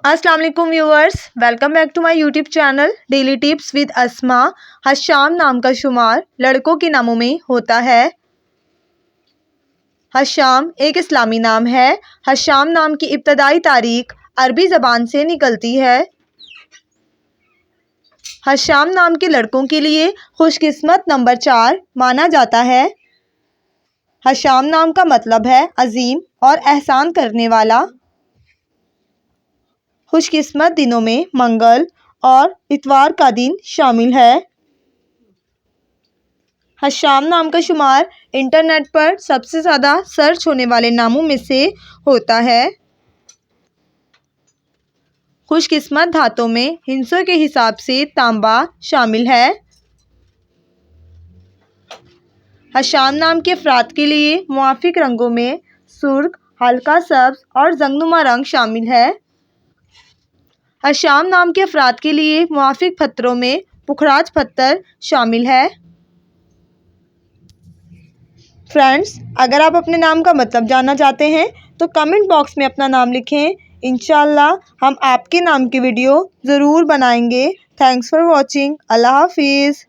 अस्सलाम वालेकुम viewers, welcome back to my YouTube channel daily tips with Asma. Hasham नाम का शुमार लड़कों के नामों में होता है। हशाम एक इस्लामी नाम है। हशाम नाम की इब्तदाई तारीख अरबी ज़बान से निकलती है। हशाम नाम के लड़कों के लिए खुशकिस्मत नंबर 4 माना जाता है। हशाम नाम का मतलब है अजीम और एहसान करने वाला। खुशकिस्मत दिनों में मंगल और इतवार का दिन शामिल है। हशाम नाम का शुमार इंटरनेट पर सबसे ज़्यादा सर्च होने वाले नामों में से होता है। खुशकिस्मत धातों में हिंसों के हिसाब से तांबा शामिल है। हशाम नाम के अफराद के लिए मुआफिक रंगों में सुर्ख, हल्का सब्ज और जंगनुमा रंग शामिल है। हशाम नाम के अफराद के लिए मुआफिक पत्थरों में पुखराज पत्थर शामिल है। फ्रेंड्स, अगर आप अपने नाम का मतलब जानना चाहते हैं तो कमेंट बॉक्स में अपना नाम लिखें। इंशाल्लाह हम आपके नाम की वीडियो ज़रूर बनाएंगे। Thanks for watching. अल्लाह हाफिज़।